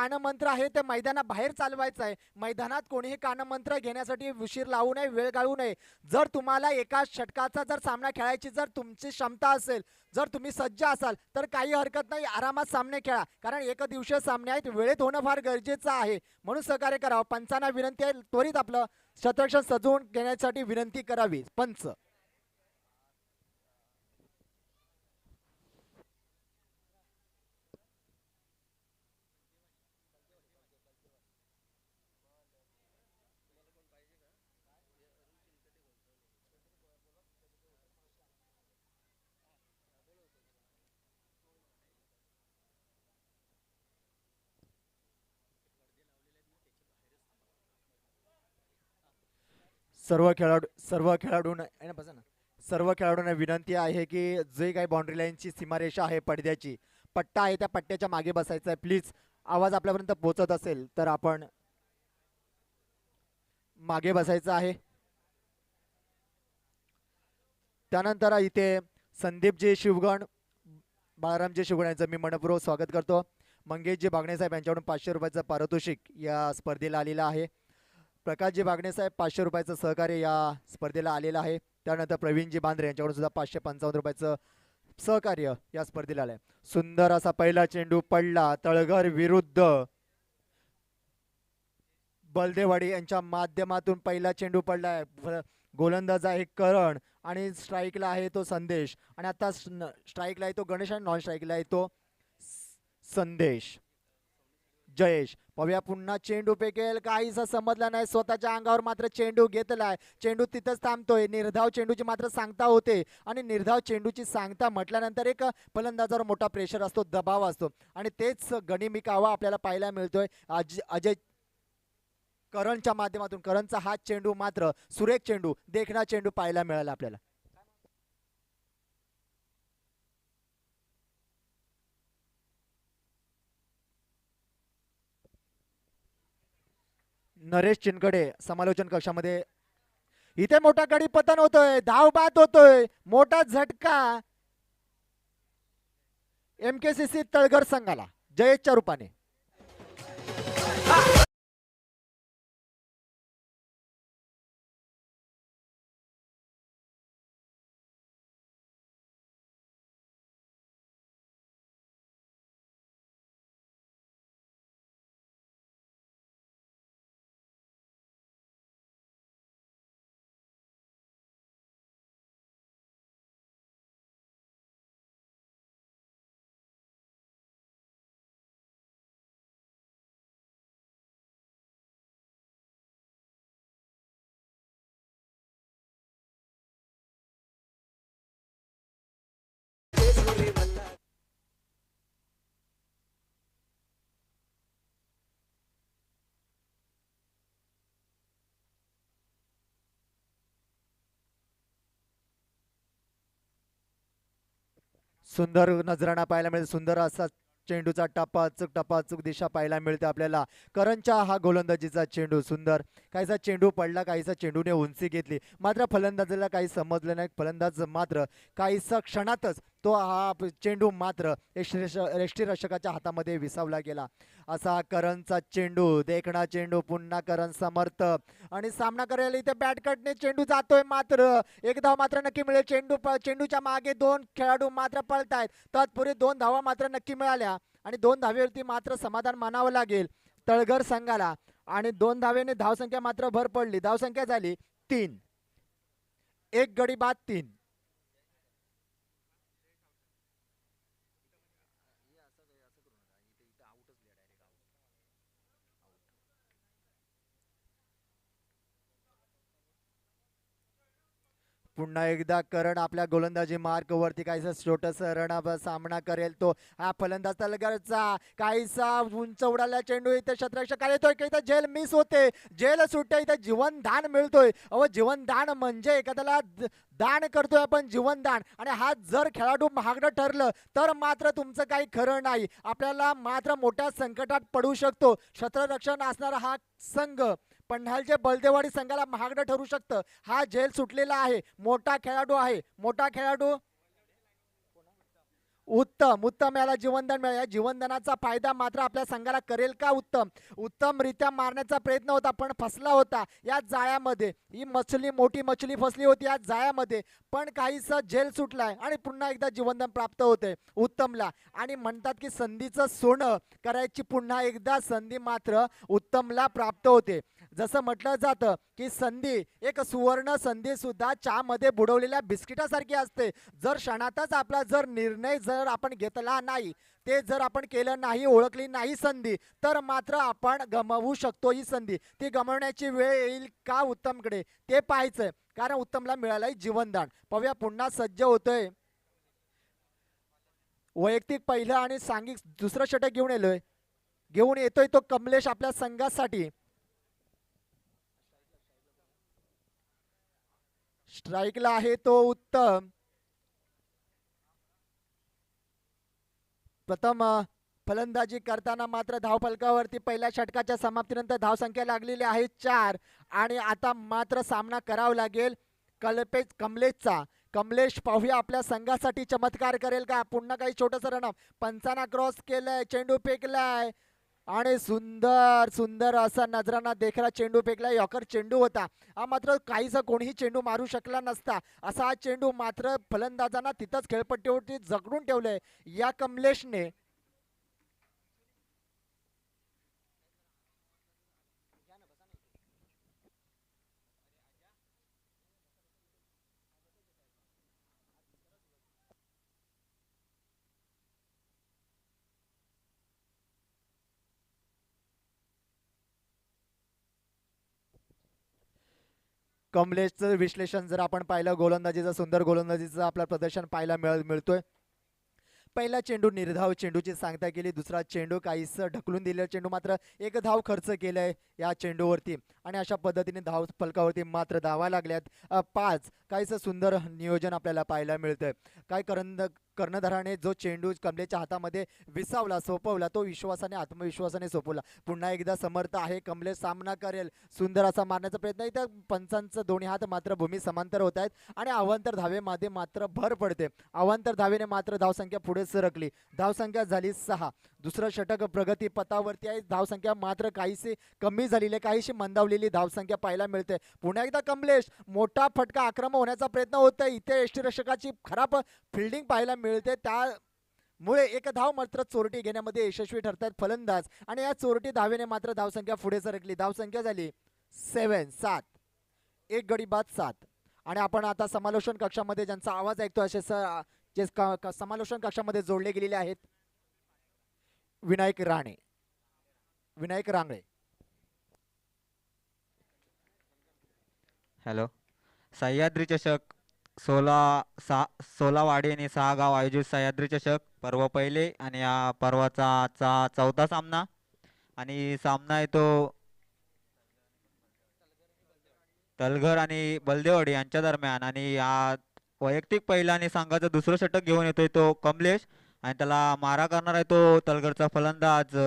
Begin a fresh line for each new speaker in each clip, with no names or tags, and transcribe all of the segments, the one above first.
कानमंत्र आहे ते मैदानाबाहेर चालवायचं आहे. मैदानात कोणीही कानमंत्र घेण्यासाठी उशीर लावू नये, वेळ घालवू नये. जर तुम्हाला एका षटकाचा जर सामना खेळायची जर तुमची क्षमता असेल, जर तुम्ही सज्ज असाल तर काही हरकत नाही, आरामात सामने खेळा. कारण एकदिवसीय सामने आहेत, वेळेत होणं फार गरजेचं आहे. म्हणून सहकार्य करावं. पंचांना विनंती आहे, त्वरित आपलं शतरक्षण सजवून घेण्यासाठी विनंती करावी. पंच सर्व खेळाडूंना विनंती आहे की जे काही बाउंड्री लाईनची सीमारेषा आहे, पडद्याची पट्टा आहे, त्या पट्ट्याच्या मागे बसायचं आहे. प्लीज आवाज आपल्यापर्यंत पोहोचत असेल तर आपण मागे बसायचं आहे. त्यानंतर इथे संदीपजी शिवगण, बाळारामजी शिवगण यांचं मी मनपूर्वक स्वागत करतो. मंगेशजी बागणे साहेब यांच्याकडून 500 रुपयाचं पारितोषिक या स्पर्धेला आलेलं आहे. प्रकाशजी बागणे साहेब 500 रुपयाचं सहकार्य या स्पर्धेला आलेलं आहे. त्यानंतर प्रवीणजी बांद्रे यांच्याकडून सुद्धा 555 रुपयाचं सहकार्य या स्पर्धेला आलंय. सुंदर असा पहिला चेंडू पडला. तळघर विरुद्ध बलदेवाडी यांच्या माध्यमातून पहिला चेंडू पडलाय. गोलंदाज आहे करण आणि स्ट्राईकला आहे तो संदेश, आणि आता स्ट्राईकला आहे तो गणेश आणि नॉन स्ट्राईकला आहे तो संदेश. जयेश पव्या पुन्हा चेंडू फेकेल, काहीच समजला नाही. स्वतःच्या अंगावर मात्र चेंडू घेतलाय. चेंडू तिथंच थांबतोय. निर्धाव चेंडूची मात्र सांगता होते, आणि निर्धाव चेंडूची सांगता म्हटल्यानंतर एक फलंदाजावर मोठा प्रेशर असतो, दबाव असतो, आणि तेच गनिमी कावा आपल्याला पाहायला मिळतोय. अजय करणच्या माध्यमातून. करणचा हा चेंडू मात्र सुरेख चेंडू, देखणा चेंडू पाहायला मिळाला आपल्याला. नरेश चिनकडे समालोचन कक्षामध्ये. इथे मोठा गडी पतन होतोय, धाव बाद होतोय, मोठा झटका MKCC तळघर संघाला जयेशच्या रूपाने. सुंदर नजराणा पाहायला मिळेल. सुंदर असा चेंडूचा टपाचूक दिशा पाहायला मिळते आपल्याला. करणच्या हा गोलंदाजीचा चेंडू सुंदर. काहीसा चेंडू पडला, काहीसा चेंडूने उंची घेतली, मात्र फलंदाजाला काही समजलं नाही. फलंदाज मात्र काहीसा क्षणातच तो हा चेंडू मात्र यष्टीरक्षकाच्या हातामध्ये विसावला गेला. असा करणचा चेंडू, देखणा चेंडू, पुन्हा करण समर्थ, आणि सामना करायला इथे बॅटकटने चेंडू जातोय. मात्र एक धाव मात्र नक्की मिळेल. चेंडूच्या मागे दोन खेळाडू मात्र पळतायत. तत्पूर्वी 2 धावा मात्र नक्की मिळाल्या, आणि 2 धावेवरती मात्र समाधान मानावं लागेल तळघर संघाला. आणि 2 धावेने धावसंख्या मात्र भर पडली. धावसंख्या झाली 3. एक गडी बाद 3. पुन्हा एकदा करण आपल्या गोलंदाजी मार्क वरती काहीसा छोटस रन सामना करेल तो. हा फलंदाज तलगरचा काहीसा उंच उडाला चेंडू. इथे शतरक्षक येतोय, इथे झेल मिस होते, झेल सुटते, इथे जीवनदान मिळतोय. जीवनदान म्हणजे एखाद्याला दान करतोय आपण, जीवनदान. आणि हा जर खेळाडू महागडं ठरलं तर मात्र तुमचं काही खरं नाही. आपल्याला मात्र मोठ्या संकटात पडू शकतो. क्षेत्ररक्षण असणारा हा संघ पन्हाळचे बलदेवाडी संघाला महागडं ठरू शकतं. हा झेल सुटलेला आहे, मोठा खेळाडू आहे, मोठा खेळाडू उत्तम उत्तम याला जीवनदान मिळालं. या जीवनदानाचा फायदा मात्र आपल्या संघाला करेल का? उत्तम उत्तमरित्या मारण्याचा प्रयत्न होता पण फसला होता या जाळ्यामध्ये. ही मछली मोठी मछली फसली होती या जाळ्यामध्ये, पण काहीसं जेल सुटलाय आणि पुन्हा एकदा जीवनदान प्राप्त होते उत्तमला. आणि म्हणतात की संधीचं सोनं करायची पुन्हा एकदा संधी मात्र उत्तमला प्राप्त होते. जसं म्हटलं जातं की संधी, एक सुवर्ण संधी सुद्धा चहामध्ये बुडवलेल्या बिस्किटासारखी असते. जर क्षणातच आपला जर निर्णय जर आपण घेतला नाही, ते जर आपण केलं नाही, ओळखली नाही संधी, तर मात्र आपण गमावू शकतो ही संधी. ती गमावण्याची वेळ येईल का उत्तमकडे ते पाहायचंय, कारण उत्तमला मिळालंय जीवनदान. पाहूया पुन्हा सज्ज होतोय. वैयक्तिक पहिलं आणि सांघिक दुसरं षटक घेऊन येतोय तो कमलेश आपल्या संघासाठी. स्ट्राईकला आहे तो उत्तम. प्रथम फलंदाजी करताना मात्र धावफलकावरती पहिल्या षटकाच्या समाप्तीनंतर धावसंख्या लागलेली आहे 4. आणि आता मात्र सामना करावा लागेल कमलेशचा. कमलेश पाहूया आपल्या संघासाठी चमत्कार करेल का? पुन्हा काही छोटंसं रन, पंचांना क्रॉस केलंय, चेंडू फेकलाय आणि सुंदर सुंदर असा नजरांना देखरा चेंडू फेकला. यॉकर चेंडू होता हा, मात्र काहीसा कोणीही चेंडू मारू शकला नसता असा हा चेंडू मात्र फलंदाजांना तिथंच खेळपट्टीवरती जखडून ठेवलंय या कमलेशने. कमलेशचं विश्लेषण जर आपण पाहिलं, गोलंदाजीचं सुंदर गोलंदाजीचं आपलं प्रदर्शन पाहायला मिळतोय. पहिला चेंडू निर्धाव चेंडूची सांगता केली, दुसरा चेंडू काहीस ढकलून दिलेला चेंडू, मात्र एक धाव खर्च केलाय या चेंडूवरती आणि अशा पद्धतीने धाव फलकावरती मात्र धावा लागल्यात 5. काहीसं सुंदर नियोजन आपल्याला पाहायला मिळतंय. काय कर्णधाराने जो चेंडू कमलेच्या हातामध्ये विसावला, सोपवला, तो विश्वासाने आत्मविश्वासाने सोपवला. पुन्हा एकदा समर्थ आहे कमलेश, सामना करेल. सुंदर असा मारण्याचा प्रयत्न. इथं पंचांचं दोन्ही हात मात्र भूमी समांतर होत आहेत आणि अवांतर धावेमध्ये मात्र भर पडते. अवांतर धावेने मात्र धावसंख्या पुढे सरकली. धावसंख्या झाली 6. दुसरं षटक प्रगती पथावरती आहे. धावसंख्या मात्र काहीशी कमी झालेली, काहीशी मंदावलेली धावसंख्या पाहायला मिळते. पुन्हा एकदा कमलेश, मोठा फटका, आक्रमक होण्याचा प्रयत्न होतोय. इथे यष्टीरक्षकाची खराब फिल्डिंग पाहायला मिळते, त्यामुळे एक धाव मात्र चोरटी घेण्यामध्ये यशस्वी ठरतात फलंदाज आणि या चोरटी धावेने मात्र धावसंख्या पुढे सरकली. धावसंख्या झाली 7. एक गडी बाद 7. आणि आपण आता समालोचन कक्षामध्ये ज्यांचा आवाज ऐकतो असे जे समालोचन कक्षामध्ये जोडले गेलेले आहेत, विनायक रांगळे.
हॅलो. सह्याद्री चषक 16 वाडी आणि 6 गाव आयोजित सह्याद्री चषक पर्व पहिले आणि या पर्वाचा आजचा चौथा सामना. आणि सामना आहे तो तलघर आणि बलदेवाडी यांच्या दरम्यान. आणि या वैयक्तिक पहिला आणि संघाचं दुसरं षटक घेऊन येतोय तो कमलेश आणि त्याला मारा करणार आहे तो तलघरचा फलंदाज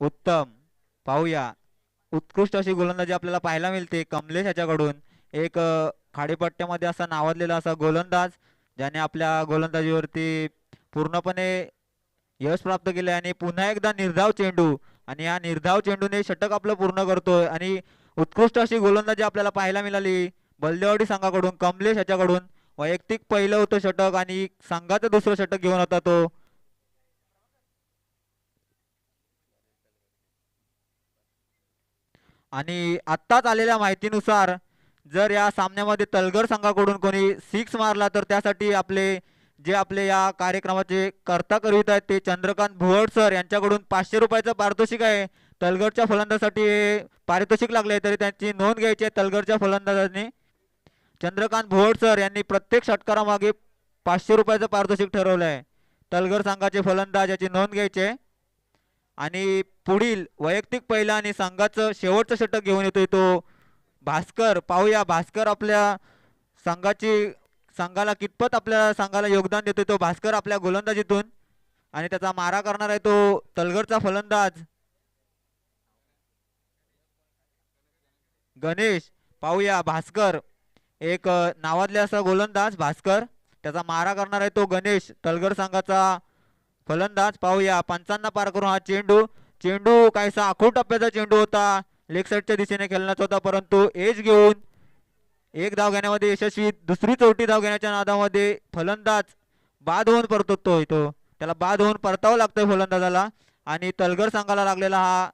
उत्तम. पाहूया, उत्कृष्ट अशी गोलंदाजी आपल्याला पाहायला मिळते कमलेश याच्याकडून. एक खाडीपट्ट्यामध्ये असा नावाजलेला असा गोलंदाज, ज्याने आपल्या गोलंदाजीवरती पूर्णपणे यश प्राप्त केले. आणि पुन्हा एकदा निर्धाव चेंडू आणि या निर्धाव चेंडूने षटक आपलं पूर्ण करतोय. आणि उत्कृष्ट अशी गोलंदाजी आपल्याला पाहायला मिळाली बलदेवाडी संघाकडून. कमलेश याच्याकडून वैयक्तिक पहिलं होतं षटक आणि संघाचं दुसरं षटक घेऊन होता तो. आणि आत्ताच आलेल्या माहितीनुसार जर या सामन्यामध्ये तलगर संघाकडून कोणी 6 मारला तर त्यासाठी आपले या कार्यक्रमाचे कर्ता करवित आहेत ते चंद्रकांत भुवड सर यांच्याकडून 500 रुपयाचं पारितोषिक आहे. तलगरच्या फलंदाजासाठी हे पारितोषिक लागले, तरी त्यांची नोंद घ्यायची आहे. तलगरच्या फलंदाजांनी चंद्रकांत भुवड सर यांनी प्रत्येक षटकारामागे 500 रुपयाचं पारितोषिक ठरवलं आहे. तलगर संघाचे फलंदाज याची नोंद घ्यायची आहे. आणि पुढील वैयक्तिक पहिला आणि संघाचं शेवटचं षटक घेऊन येतोय तो भास्कर. पाहूया भास्कर आपल्या संघाला कितपत आपल्या संघाला योगदान देतोय तो भास्कर आपल्या गोलंदाजीतून. आणि त्याचा मारा करणार आहे तो तलगरचा फलंदाज गणेश. पाहूया भास्कर, एक नावाजले असा गोलंदाज भास्कर. त्याचा मारा करणार आहे तो गणेश, तलगर संघाचा फलंदाज. पाहूया पंचांना पार करून हा चेंडू, चेंडू काहीसा आखूड टप्प्याचा चेंडू होता, लेग साईडच्या दिशेने खेळण्याचा होता, परंतु एज घेऊन एक धाव घेण्यामध्ये यशस्वी. दुसरी चौथी धाव घेण्याच्या नादामध्ये फलंदाज बाद होऊन परततो, तो त्याला बाद होऊन परतावं लागतंय फलंदाजाला. आणि तलगर संघाला लागलेला हा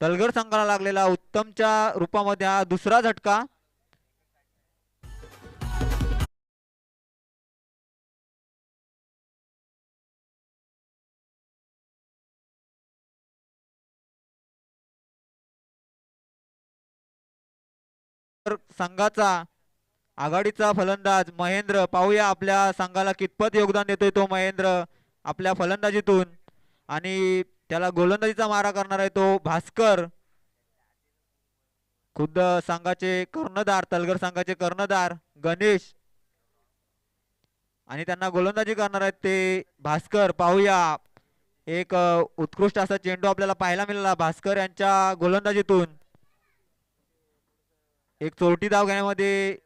तलगर संघाला लागलेला उत्तमच्या रूपामध्ये हा दुसरा झटका. संघाचा आघाडीचा फलंदाज महेंद्र, पाहूया आपल्या संघाला कितपत योगदान देतोय तो महेंद्र आपल्या फलंदाजीतून. आणि त्याला गोलंदाजीचा मारा करणार आहे तो भास्कर, खुद्द संघाचे कर्णधार, तलगर संघाचे कर्णधार गणेश, आणि त्यांना गोलंदाजी करणार आहेत ते भास्कर. पाहूया एक उत्कृष्ट असा चेंडू आपल्याला पाहायला मिळाला भास्कर यांच्या गोलंदाजीतून. एक चोरटी धाव घेण्यामध्ये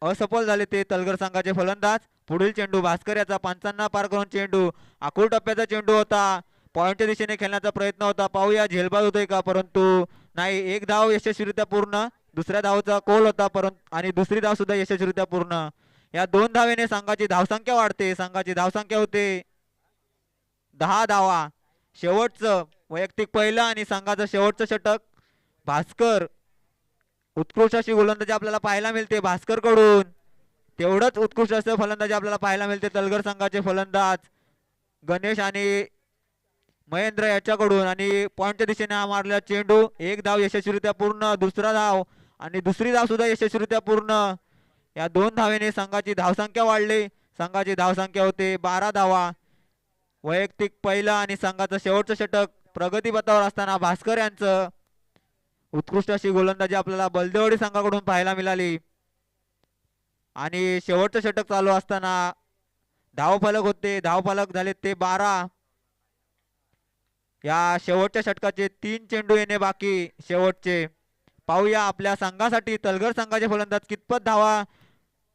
असफल झाले ते तलगर संघाचे फलंदाज. पुढील चेंडू भास्कर याचा पंचांना पार करून चेंडू, आखूड टप्प्याचा चेंडू होता, पॉइंटच्या दिशेने खेळण्याचा प्रयत्न होता. पाहूया झेलबाद होतोय का, परंतु नाही, एक धाव यशस्वीरित्या पूर्ण. दुसऱ्या धावचा कोल होता परंतु, आणि दुसरी धाव सुद्धा यशस्वीरित्या पूर्ण. या 2 धावेने संघाची धावसंख्या वाढते. संघाची धावसंख्या होते 10 धावा. शेवटचं वैयक्तिक पहिलं आणि संघाचं शेवटचं षटक भास्कर, उत्कृष्ट अशी गोलंदाजी आपल्याला पाहायला मिळते भास्कर कडून. तेवढंच उत्कृष्ट असं फलंदाजी आपल्याला पाहायला मिळते तलगर संघाचे फलंदाज गणेश आणि महेंद्र याच्याकडून. आणि पॉइंटच्या दिशेने हा मारलेला चेंडू, एक धाव यशस्वीरित्या पूर्ण, दुसरा धाव आणि दुसरी धाव सुद्धा यशस्वीरित्या पूर्ण. या 2 धावेने संघाची धावसंख्या वाढली. संघाची धावसंख्या होते 12 धावा. वैयक्तिक पहिला आणि संघाचं शेवटचं षटक प्रगतीपथावर असताना भास्कर यांचं उत्कृष्ट अशी गोलंदाजी आपल्याला बलदेवडी संघाकडून पाहायला मिळाली. आणि शेवटचं षटक चालू असताना धावफलक होते, धावफलक झाले ते 12. या शेवटच्या षटकाचे 3 चेंडू येणे बाकी शेवटचे. पाहूया आपल्या संघासाठी तलगर संघाचे फलंदाज कितपत धावा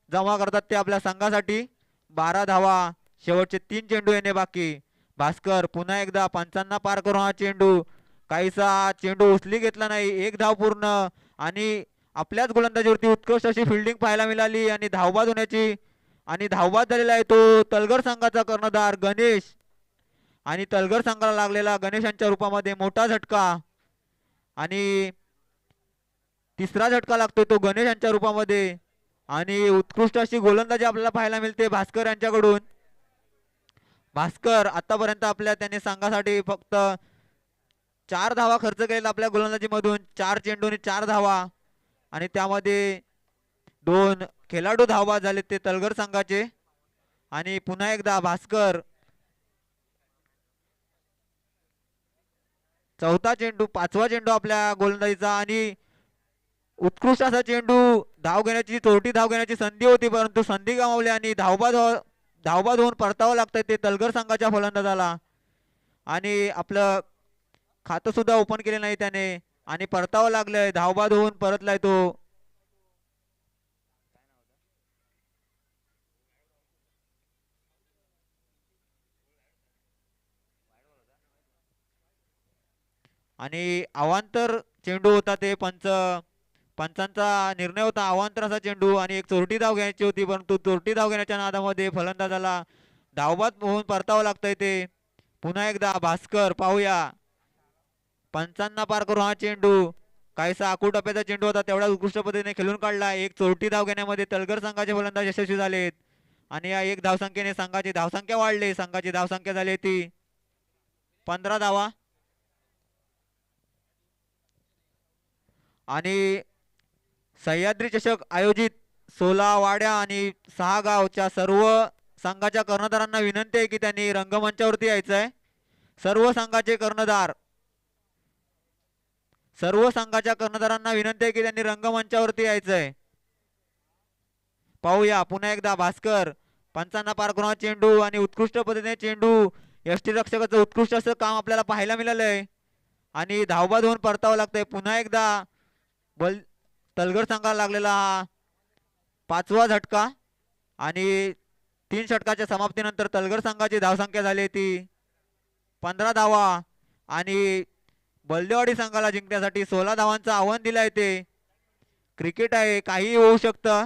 जमा करतात ते आपल्या संघासाठी. 12 धावा, शेवटचे 3 चेंडू येणे बाकी. भास्कर पुन्हा एकदा पंचांना पार करून हा चेंडू, काहीसा चेंडू उचली घेतला नाही, एक धाव पूर्ण. आणि आपल्याच गोलंदाजीवरती उत्कृष्ट अशी फिल्डिंग पाहायला मिळाली आणि धावबाद होण्याची, आणि धावबाद झालेला आहे तो तलगर संघाचा कर्णधार गणेश. आणि तलगर संघाला लागलेला गणेशांच्या रूपामध्ये मोठा झटका, आणि तिसरा झटका लागतोय तो गणेश यांच्या रूपामध्ये. आणि उत्कृष्ट अशी गोलंदाजी आपल्याला पाहायला मिळते भास्कर यांच्याकडून. भास्कर आतापर्यंत आपल्या त्याने संघासाठी फक्त 4 धावा खर्च केलेला आपल्या गोलंदाजीमधून. 4 चेंडू आणि 4 धावा, आणि त्यामध्ये 2 खेळाडू धावबाद झाले ते तलगर संघाचे. आणि पुन्हा एकदा भास्कर, चौथा चेंडू, 5वा चेंडू आपल्या गोलंदाजीचा, आणि उत्कृष्ट असा चेंडू, धाव घेण्याची, चोरटी धाव घेण्याची संधी होती परंतु संधी गमावली आणि धावबाद होऊन परतावं लागतंय ते तलगर संघाच्या फलंदाजाला. आणि आपलं खातं सुद्धा ओपन केले नाही त्याने, आणि परतावं लागलंय, धावबाद होऊन परतलाय तो. आणि अवांतर चेंडू होता ते पंचांचा निर्णय होता, अवांतर असा चेंडू, आणि एक चोरटी धाव घ्यायची होती परंतु चोरटी धाव घेण्याच्या नादामध्ये फलंदाजाला धावबाद होऊन परतावं लागतंय ते. पुन्हा एकदा भास्कर, पाहूया पंचांना पार करून हा चेंडू, काहीसा आखूड टप्प्याचा चेंडू होता, तेवढ्या उत्कृष्ट पद्धतीने खेळून काढला. एक चोरटी धाव घेण्यामध्ये तलगर संघाचे फलंदाज यशस्वी झालेत, आणि या 1 धावसंख्येने संघाची धावसंख्या वाढली. संघाची धावसंख्या झाली ती 15 धावा. आणि सह्याद्री चषक आयोजित 16 वाड्या आणि 6 गावच्या सर्व संघाच्या कर्णधारांना विनंती आहे की त्यांनी रंगमंचावरती यायचं आहे. सर्व संघाचे कर्णधार, सर्व संघाच्या कर्णधारांना विनंती आहे की त्यांनी रंगमंचावरती यायचं आहे. पाहूया पुन्हा एकदा भास्कर, पंचांना पार करून चेंडू, आणि उत्कृष्ट पद्धतीने चेंडू, यष्टीरक्षकाचं उत्कृष्ट असं काम आपल्याला पाहायला मिळालंय, आणि धावबाद होऊन परतावं लागतंय. पुन्हा एकदा बल तलगर संघाला लागलेला हा 5वा झटका आणि 3 षटकाच्या समाप्तीनंतर तलगर संघाची धावसंख्या झाली ती 15 धावा आणि बलदेवाडी संघाला जिंकण्यासाठी 16 धावांचं आव्हान दिलंय ते. क्रिकेट आहे, काही होऊ शकतं.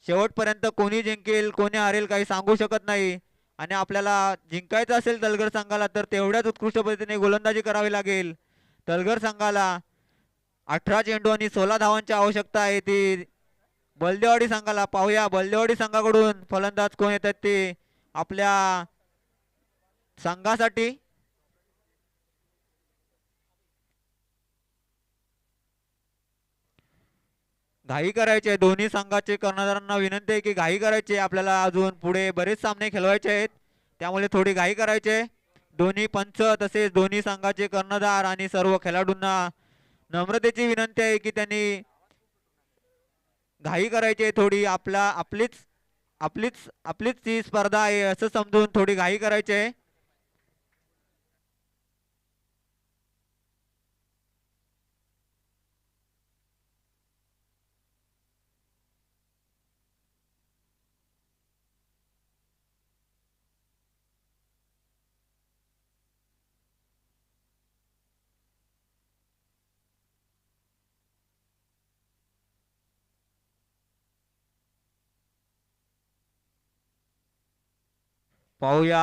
शेवटपर्यंत कोणी जिंकेल कोणी हारेल काही सांगू शकत नाही आणि आपल्याला जिंकायचं असेल तलगर संघाला तर तेवढ्याच उत्कृष्ट पद्धतीने गोलंदाजी करावी लागेल. तलगर संघाला 18 चेंडू आणि 16 धावांची आवश्यकता आहे ती बलदेवाडी संघाला. पाहूया बलदेवाडी संघाकडून फलंदाज कोण येतात ते आपल्या संघासाठी. घाई करायचे दोन्ही संघाचे कर्णधारांना विनंती आहे की घाई करायची. आपल्याला अजून पुढे बरेच सामने खेळवायचे आहेत त्यामुळे थोडी घाई करायचे. दोन्ही पंच तसेच दोन्ही संघाचे कर्णधार आणि सर्व खेळाडूंना नम्रतेची विनंती आहे की त्यांनी घाई करायची थोडी. आपलीच आपलीच आपलीच ती स्पर्धा आहे असं समजून थोडी घाई करायची आहे. पाहूया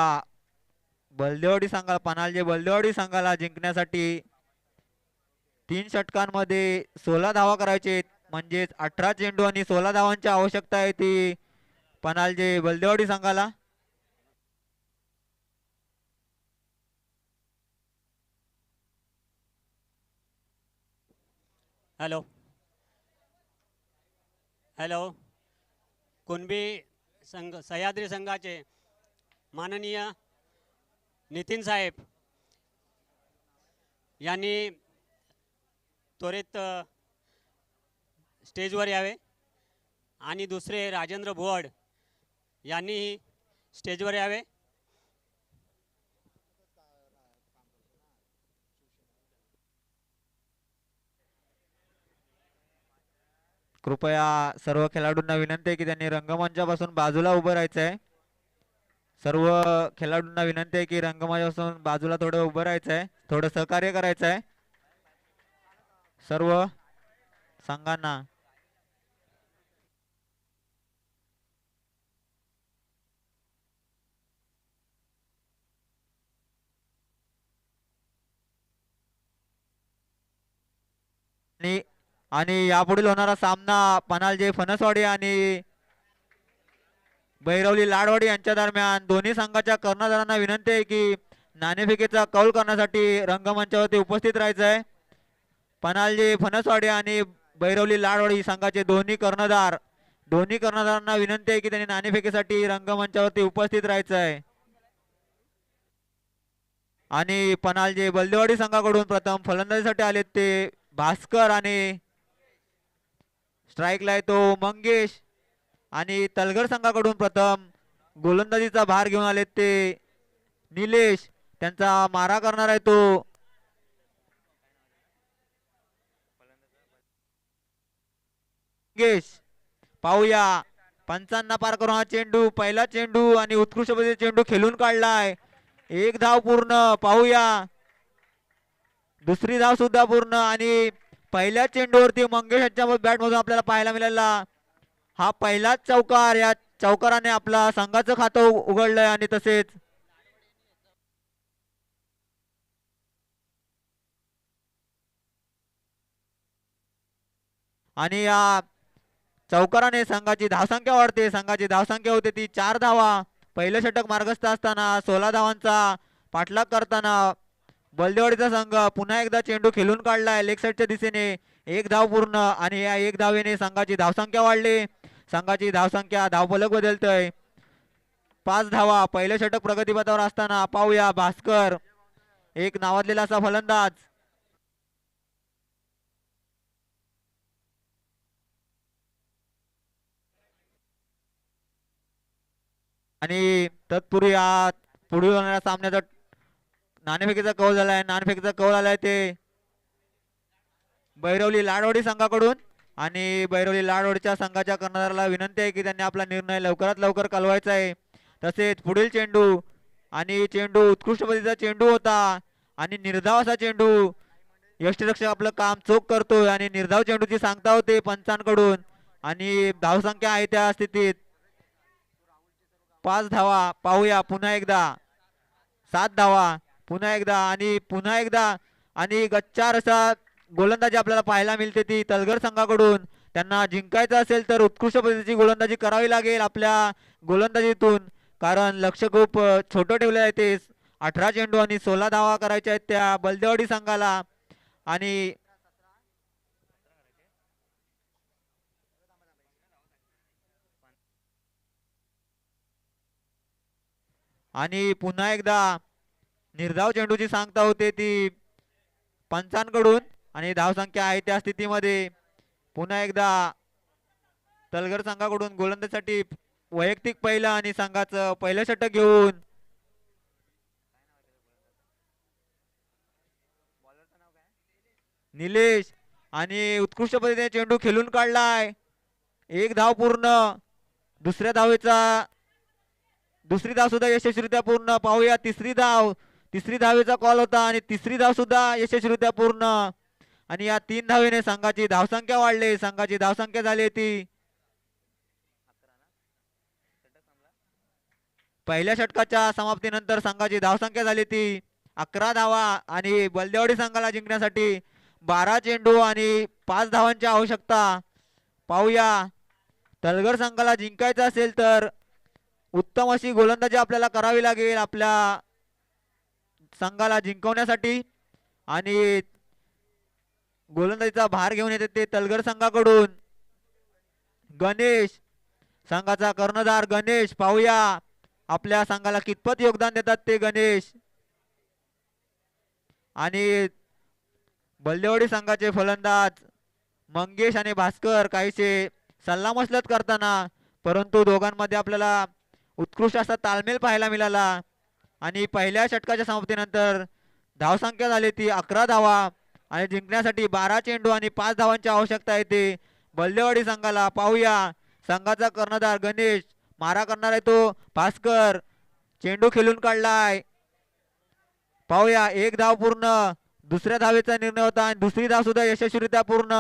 बलदेवाडी संघाला पनालजे बलदेवाडी संघाला जिंकण्यासाठी 3 षटकांमध्ये 16 धावा करायचे म्हणजेच 18 चेंडू आणि 16 धावांची आवश्यकता आहे ती पनालजे बलदेवाडी संघाला.
हॅलो हॅलो कुणबी संघ सह्याद्री संघाचे माननीय नितीन साहेब यांनी त्वरित स्टेजवर यावे आणि दुसरे राजेंद्र भोवड यांनीही स्टेजवर यावे.
कृपया सर्व खेळाडूंना विनंती आहे की त्यांनी रंगमंचापासून बाजूला उभं राहायचं आहे. सर्व खेळाडूंना विनंती आहे की रंगमंचापासून बाजूला थोडं उभं राहायचं आहे, थोडं सहकार्य करायचं आहे सर्व संघांना. आणि यापुढील होणारा सामना पनालजे फणसवाडी आणि भैरवली लाडवाडी यांच्या दरम्यान. दोन्ही संघाच्या कर्णधारांना विनंती आहे की नाणेफेकीचा कौल करण्यासाठी रंगमंचावरती उपस्थित राहायचं आहे. पनालजे फणसवाडी आणि भैरवली लाडवाडी संघाचे दोन्ही कर्णधारांना विनंती आहे की त्यांनी नाणेफेकीसाठी रंगमंचावरती उपस्थित राहायचं आहे. आणि पनालजे बलदेवाडी संघाकडून प्रथम फलंदाजीसाठी आले ते भास्कर आणि स्ट्राईकला येतो मंगेश. आणि तलगर संघाकडून प्रथम गोलंदाजीचा भार घेऊन आले ते निलेश. त्यांचा मारा करणार आहे तो मंगेश. पाहूया पंचांना पार करून हा चेंडू, पहिला चेंडू आणि उत्कृष्ट पद्धतीने चेंडू खेळून काढलाय. एक धाव पूर्ण. पाहूया दुसरी धाव सुद्धा पूर्ण आणि पहिल्या चेंडूवरती मंगेश यांच्या बॅट मधून आपल्याला पाहायला मिळाला हा पहिलाच चौकार. या चौकाराने आपला संघाचं खातं उघडलंय आणि तसेच आणि या चौकाराने संघाची धावसंख्या वाढते. संघाची धावसंख्या होते ती 4 धावा. पहिलं षटक मार्गस्थ असताना 16 धावांचा पाठलाग करताना बलदेवाडीचा संघ पुन्हा एकदा चेंडू खेळून काढलाय लेग साईडच्या दिशेने. एक धाव पूर्ण आणि या एक धावेने संघाची धावसंख्या वाढली. संघाची धावसंख्या धावफलक बदलतोय 5 धावा. पहिलं षटक प्रगतीपथावर असताना पाहूया भास्कर एक नावाजलेला असा फलंदाज. आणि तत्पूर्वी पुढील होणाऱ्या सामन्याचा नाणेफेकीचा कौल झालाय. नाणेफेकीचा कौल आलाय ते बैरवली लाडवाडी संघाकडून. आणि बैरवली लाडवाडीच्या संघाच्या कर्णधाराला विनंती आहे की त्यांनी आपला निर्णय लवकरात लवकर कळवायचा आहे. तसेच पुढील चेंडू आणि चेंडू उत्कृष्ट पद्धतीचा चेंडू होता आणि निर्धाव असा चेंडू. यष्टीरक्षक आपलं काम चोख करतोय आणि निर्धाव चेंडूची सांगता होते पंचांकडून. आणि धावसंख्या आहे त्या स्थितीत 5 धावा. पाहूया पुन्हा एकदा 7 धावा पुन्हा एकदा आणि पुन्हा एकदा. आणि गच्चार असा गोलंदाजी आपल्याला पाहायला मिळते ती तलगर संघाकडून. त्यांना जिंकायचं असेल तर उत्कृष्ट पद्धतीची गोलंदाजी करावी लागेल आपल्या गोलंदाजीतून, कारण लक्ष खूप छोटं ठेवलं आहे. ते 18 चेंडू आणि 16 धावा करायच्या आहेत त्या बलदेवाडी संघाला. आणि आणि पुन्हा एकदा निर्धाव चेंडूची सांगता होते ती पंचांकडून. आणि धावसंख्या आहे त्या स्थितीमध्ये पुन्हा एकदा तलगर संघाकडून गोलंदाजीसाठी वैयक्तिक पहिलं आणि संघाचं पहिलं षटक घेऊन निलेश. आणि उत्कृष्ट पद्धतीने चेंडू खेळून काढलाय. 1 धाव पूर्ण. दुसरी धाव सुद्धा यशस्वीरित्या पूर्ण. पाहूया तिसरी धावेचा कॉल होता आणि तिसरी धाव सुद्धा यशस्वीरित्या पूर्ण. आणि या 3 धावेने संघाची धावसंख्या वाढली. संघाची धावसंख्या झाली ती पहिल्या षटकाच्या समाप्तीनंतर संघाची धावसंख्या झाली ती 11 धावा. आणि बलदेवाडी संघाला जिंकण्यासाठी 12 चेंडू आणि 5 धावांची आवश्यकता. पाहूया तलगर संघाला जिंकायचं असेल तर उत्तम अशी गोलंदाजी आपल्याला करावी लागेल आपल्या संघाला जिंकवण्यासाठी. आणि गोलंदाजीचा भार घेऊन येते ते तलगर संघाकडून गणेश. संघाचा कर्णधार गणेश. पाहूया आपल्या संघाला कितपत योगदान देतात ते गणेश. आणि बलदेवाडी संघाचे फलंदाज मंगेश आणि भास्कर काहीसे सल्लामसलत करताना, परंतु दोघांमध्ये आपल्याला उत्कृष्ट असा ताळमेळ पाहायला मिळाला. आणि पहिल्या षटकाच्या समाप्तीनंतर धावसंख्या झाली ती 11 धावा आणि जिंकण्यासाठी 12 चेंडू आणि 5 धावांची आवश्यकता येते बलदेवाडी संघाला. पाहूया संघाचा कर्णधार गणेश. मारा करणार आहे तो भास्कर. चेंडू खेळून काढलाय. पाहूया 1 धाव पूर्ण. दुसऱ्या धावेचा निर्णय होता आणि दुसरी धाव सुद्धा यशस्वीरित्या पूर्ण.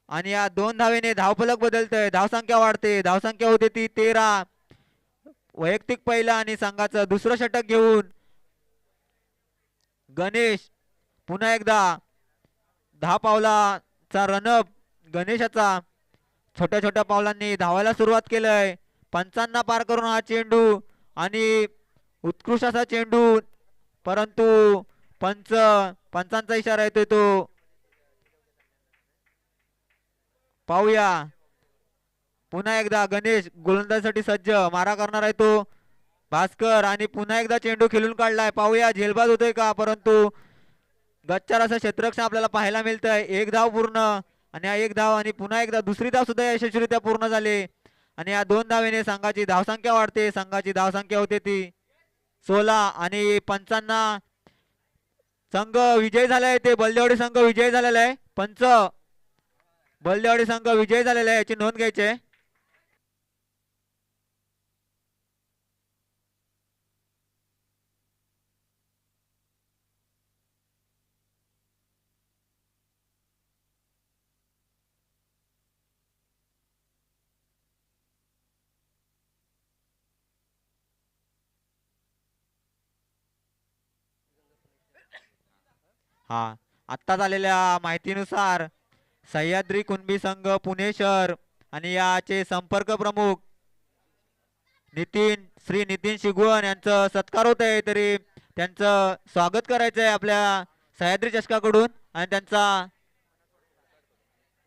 आणि या 2 धावेने धावफलक बदलतय. धावसंख्या वाढते. धावसंख्या होते ती 13. वैयक्तिक पहिला आणि संघाचं दुसरं षटक घेऊन गणेश. पुन्हा एकदा 10 पावलाचा रनअप गणेशाचा. छोट्या छोट्या पावलांनी धावायला सुरुवात केलंय. 55 पार करून हा चेंडू आणि उत्कृष्ट असा चेंडू, परंतु पंचांचा इशारा येतोय तो. पाहूया पुन्हा एकदा गणेश गोलंदाजीसाठी सज्ज. मारा करणार आहे तो भास्कर आणि पुन्हा एकदा चेंडू खेळून काढलाय. पाहूया झेलबाज होतोय का, परंतु गच्चार असं क्षेत्ररक्षण आपल्याला पाहायला मिळतंय. 1 धाव पूर्ण आणि हा 1 धाव आणि पुन्हा एकदा दुसरी धाव सुद्धा यशस्वीरित्या पूर्ण झाली. आणि या 2 धावेने संघाची धावसंख्या वाढते. संघाची धावसंख्या होते ती 16 आणि 55. संघ विजय झालाय. ते बलदेवाडी संघ विजय झालेला आहे. बलदेवाडी संघ विजय झालेला आहे याची नोंद घ्यायची आहे. हा आत्ता झालेल्या माहितीनुसार सह्याद्री कुणबी संघ पुणे शहर आणि याचे संपर्क प्रमुख श्री नितीन शिगवण यांचं सत्कार होत आहे, तरी त्यांचं स्वागत करायचं आहे आपल्या सह्याद्री चषकाकडून आणि त्यांचा